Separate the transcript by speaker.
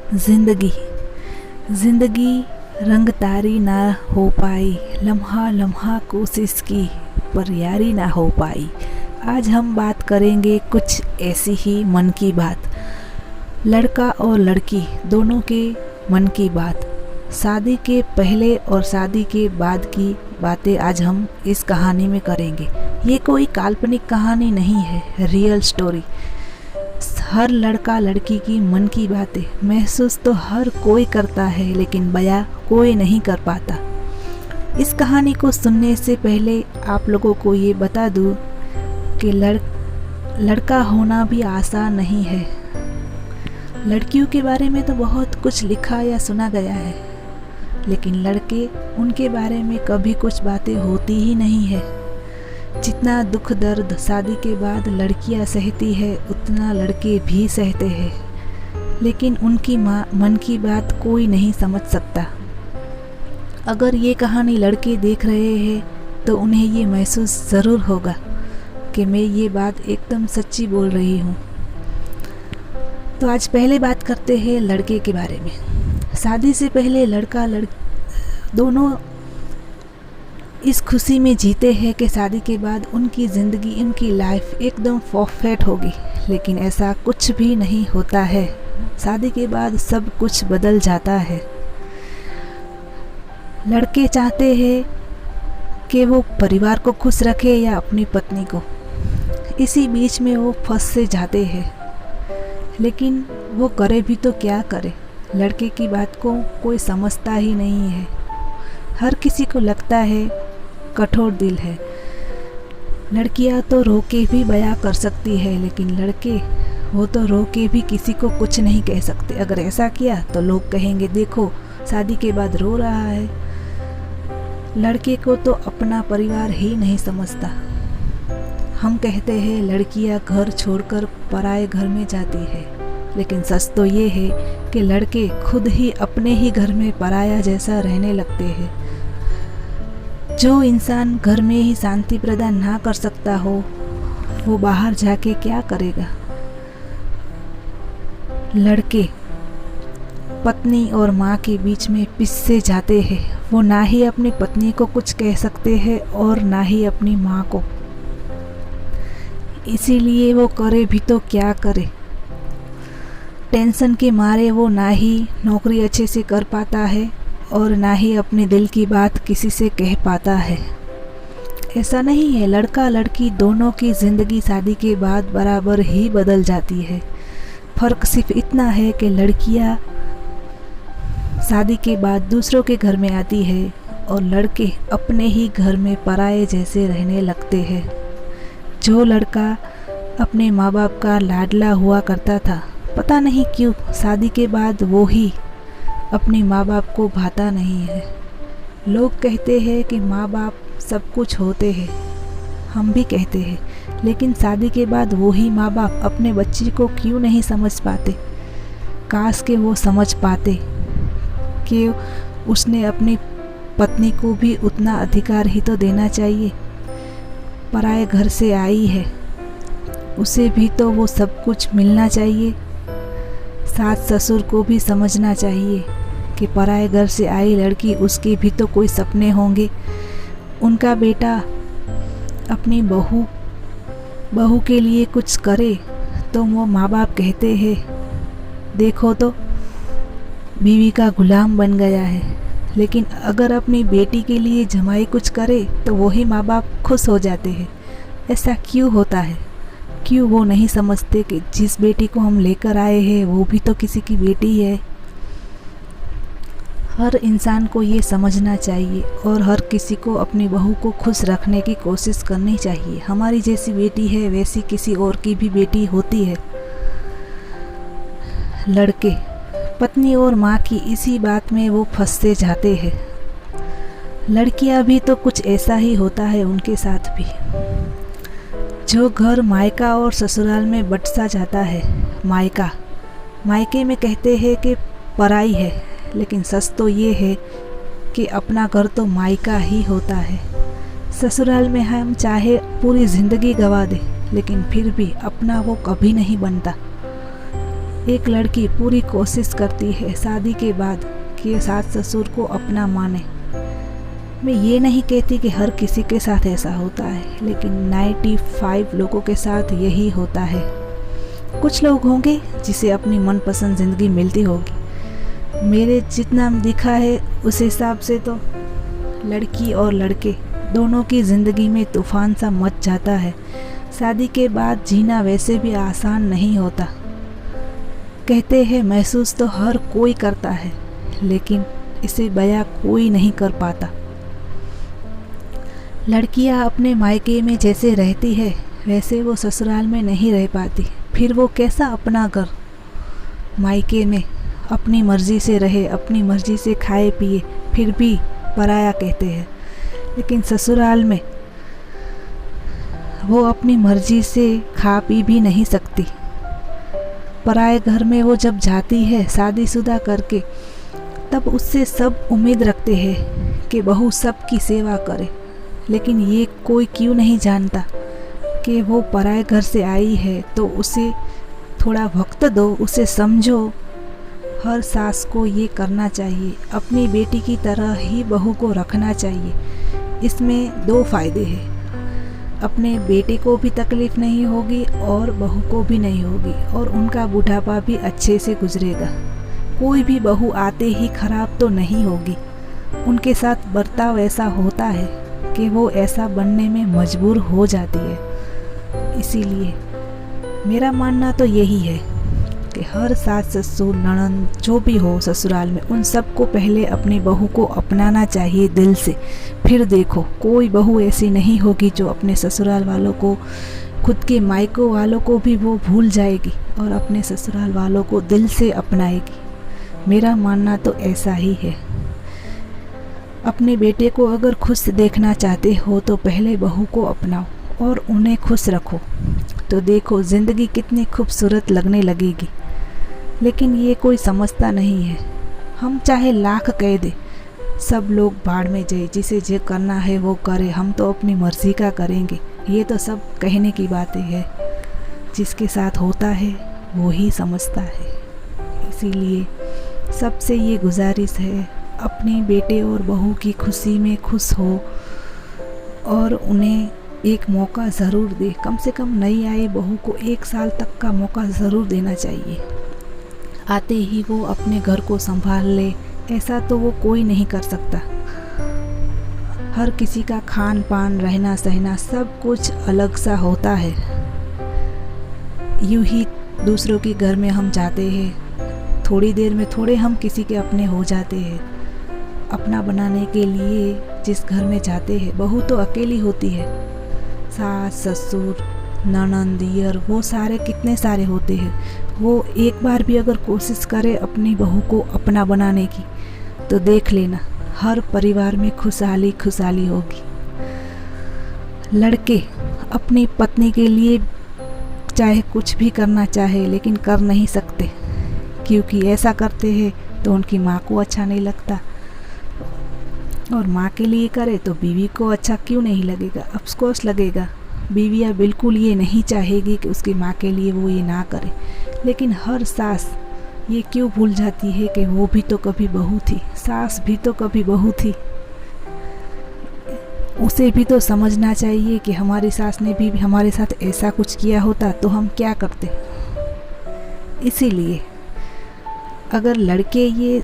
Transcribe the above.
Speaker 1: जिंदगी जिंदगी रंग तारी ना हो पाई, लम्हा लम्हा कोशिश की पर यारी ना हो पाई। आज हम बात करेंगे कुछ ऐसी ही मन की बात, लड़का और लड़की दोनों के मन की बात, शादी के पहले और शादी के बाद की बातें आज हम इस कहानी में करेंगे। ये कोई काल्पनिक कहानी नहीं है, रियल स्टोरी। हर लड़का लड़की की मन की बातें महसूस तो हर कोई करता है, लेकिन बयां कोई नहीं कर पाता। इस कहानी को सुनने से पहले आप लोगों को ये बता दूं कि लड़का होना भी आसान नहीं है। लड़कियों के बारे में तो बहुत कुछ लिखा या सुना गया है, लेकिन लड़के, उनके बारे में कभी कुछ बातें होती ही नहीं है। जितना दुख दर्द शादी के बाद लड़कियां सहती है, उतना लड़के भी सहते हैं, लेकिन उनकी मन की बात कोई नहीं समझ सकता। अगर ये कहानी लड़के देख रहे हैं तो उन्हें ये महसूस ज़रूर होगा कि मैं ये बात एकदम सच्ची बोल रही हूँ। तो आज पहले बात करते हैं लड़के के बारे में। शादी से पहले लड़का लड़की दोनों इस खुशी में जीते हैं कि शादी के बाद उनकी ज़िंदगी, उनकी लाइफ एकदम परफेक्ट होगी, लेकिन ऐसा कुछ भी नहीं होता है। शादी के बाद सब कुछ बदल जाता है। लड़के चाहते हैं कि वो परिवार को खुश रखे या अपनी पत्नी को, इसी बीच में वो फंस से जाते हैं। लेकिन वो करे भी तो क्या करे, लड़के की बात को कोई समझता ही नहीं है। हर किसी को लगता है कठोर दिल है। लड़कियां तो रो के भी बयां कर सकती है, लेकिन लड़के, वो तो रो के भी किसी को कुछ नहीं कह सकते। अगर ऐसा किया तो लोग कहेंगे देखो शादी के बाद रो रहा है। लड़के को तो अपना परिवार ही नहीं समझता। हम कहते हैं लड़कियां घर छोड़कर पराए घर में जाती है, लेकिन सच तो ये है कि लड़के खुद ही अपने ही घर में पराया जैसा रहने लगते हैं। जो इंसान घर में ही शांति प्रदान ना कर सकता हो, वो बाहर जाके क्या करेगा। लड़के पत्नी और माँ के बीच में पिससे जाते हैं। वो ना ही अपनी पत्नी को कुछ कह सकते हैं और ना ही अपनी माँ को, इसीलिए वो करे भी तो क्या करे। टेंशन के मारे वो ना ही नौकरी अच्छे से कर पाता है और ना ही अपने दिल की बात किसी से कह पाता है। ऐसा नहीं है, लड़का लड़की दोनों की ज़िंदगी शादी के बाद बराबर ही बदल जाती है। फ़र्क सिर्फ इतना है कि लड़कियां शादी के बाद दूसरों के घर में आती है और लड़के अपने ही घर में पराये जैसे रहने लगते हैं। जो लड़का अपने माँ बाप का लाडला हुआ करता था, पता नहीं क्यों शादी के बाद वो ही अपने माँ बाप को भाता नहीं है। लोग कहते हैं कि माँ बाप सब कुछ होते हैं, हम भी कहते हैं, लेकिन शादी के बाद वही माँ बाप अपने बच्चे को क्यों नहीं समझ पाते। काश के वो समझ पाते कि उसने अपनी पत्नी को भी उतना अधिकार ही तो देना चाहिए। पराए घर से आई है, उसे भी तो वो सब कुछ मिलना चाहिए। सास ससुर को भी समझना चाहिए कि पराए घर से आई लड़की, उसके भी तो कोई सपने होंगे। उनका बेटा अपनी बहू के लिए कुछ करे तो वो माँ बाप कहते हैं देखो तो बीवी का गुलाम बन गया है, लेकिन अगर अपनी बेटी के लिए जमाई कुछ करे तो वही माँ बाप खुश हो जाते हैं। ऐसा क्यों होता है? क्यों वो नहीं समझते कि जिस बेटी को हम लेकर आए हैं वो भी तो किसी की बेटी है। हर इंसान को ये समझना चाहिए और हर किसी को अपनी बहू को खुश रखने की कोशिश करनी चाहिए। हमारी जैसी बेटी है वैसी किसी और की भी बेटी होती है। लड़के पत्नी और माँ की इसी बात में वो फंसते जाते हैं। लड़कियाँ भी तो कुछ ऐसा ही होता है उनके साथ भी। जो घर मायका और ससुराल में बटसा जाता है, मायके में कहते हैं कि पराई है, लेकिन सच तो ये है कि अपना घर तो मायका ही होता है। ससुराल में हम चाहे पूरी ज़िंदगी गंवा दें, लेकिन फिर भी अपना वो कभी नहीं बनता। एक लड़की पूरी कोशिश करती है शादी के बाद कि सास ससुर को अपना माने। मैं ये नहीं कहती कि हर किसी के साथ ऐसा होता है, लेकिन 95 लोगों के साथ यही होता है। कुछ लोग होंगे जिसे अपनी मनपसंद ज़िंदगी मिलती होगी। मेरे जितना दिखा है उस हिसाब से तो लड़की और लड़के दोनों की ज़िंदगी में तूफान सा मच जाता है। शादी के बाद जीना वैसे भी आसान नहीं होता। कहते हैं महसूस तो हर कोई करता है, लेकिन इसे बयां कोई नहीं कर पाता। लड़कियां अपने मायके में जैसे रहती है वैसे वो ससुराल में नहीं रह पाती। फिर वो कैसा अपना घर? मायके में अपनी मर्ज़ी से रहे, अपनी मर्ज़ी से खाए पिए, फिर भी पराया कहते हैं। लेकिन ससुराल में वो अपनी मर्ज़ी से खा पी भी नहीं सकती। पराए घर में वो जब जाती है शादीशुदा करके, तब उससे सब उम्मीद रखते हैं कि बहू सबकी सेवा करे। लेकिन ये कोई क्यों नहीं जानता कि वो पराए घर से आई है, तो उसे थोड़ा वक्त दो, उसे समझो। हर सास को ये करना चाहिए, अपनी बेटी की तरह ही बहू को रखना चाहिए। इसमें 2 फ़ायदे हैं, अपने बेटे को भी तकलीफ़ नहीं होगी और बहू को भी नहीं होगी, और उनका बुढ़ापा भी अच्छे से गुजरेगा। कोई भी बहू आते ही खराब तो नहीं होगी। उनके साथ बर्ताव ऐसा होता है कि वो ऐसा बनने में मजबूर हो जाती है। इसीलिए मेरा मानना तो यही है कि हर सास ससुर ननद जो भी हो ससुराल में, उन सबको पहले अपनी बहू को अपनाना चाहिए दिल से। फिर देखो, कोई बहू ऐसी नहीं होगी जो अपने ससुराल वालों को, खुद के मायकों वालों को भी वो भूल जाएगी और अपने ससुराल वालों को दिल से अपनाएगी। मेरा मानना तो ऐसा ही है। अपने बेटे को अगर खुश देखना चाहते हो तो पहले बहू को अपनाओ और उन्हें खुश रखो, तो देखो ज़िंदगी कितनी खूबसूरत लगने लगेगी। लेकिन ये कोई समझता नहीं है। हम चाहे लाख कह दे, सब लोग बाढ़ में जाए, जिसे जो करना है वो करे, हम तो अपनी मर्ज़ी का करेंगे। ये तो सब कहने की बातें हैं। जिसके साथ होता है वो ही समझता है। इसीलिए सबसे ये गुजारिश है, अपने बेटे और बहू की खुशी में खुश हो और उन्हें एक मौका ज़रूर दे। कम से कम नई आई बहू को 1 साल तक का मौका ज़रूर देना चाहिए। आते ही वो अपने घर को संभाल ले, ऐसा तो वो कोई नहीं कर सकता। हर किसी का खान पान, रहना सहना सब कुछ अलग सा होता है। यूं ही दूसरों के घर में हम जाते हैं, थोड़ी देर में थोड़े हम किसी के अपने हो जाते हैं। अपना बनाने के लिए जिस घर में जाते हैं, बहू तो अकेली होती है। सास ससुर ननंद दियर वो सारे कितने सारे होते हैं। वो एक बार भी अगर कोशिश करे अपनी बहू को अपना बनाने की, तो देख लेना हर परिवार में खुशहाली खुशहाली होगी। लड़के अपनी पत्नी के लिए चाहे कुछ भी करना चाहे, लेकिन कर नहीं सकते, क्योंकि ऐसा करते हैं तो उनकी माँ को अच्छा नहीं लगता, और माँ के लिए करे तो बीवी को अच्छा क्यों नहीं लगेगा, अफसोस लगेगा। बीवियाँ बिल्कुल ये नहीं चाहेगी कि उसकी माँ के लिए वो ये ना करे। लेकिन हर सास ये क्यों भूल जाती है कि वो भी तो कभी बहू थी, सास भी तो कभी बहू थी। उसे भी तो समझना चाहिए कि हमारी सास ने भी हमारे साथ ऐसा कुछ किया होता तो हम क्या करते। इसीलिए अगर लड़के ये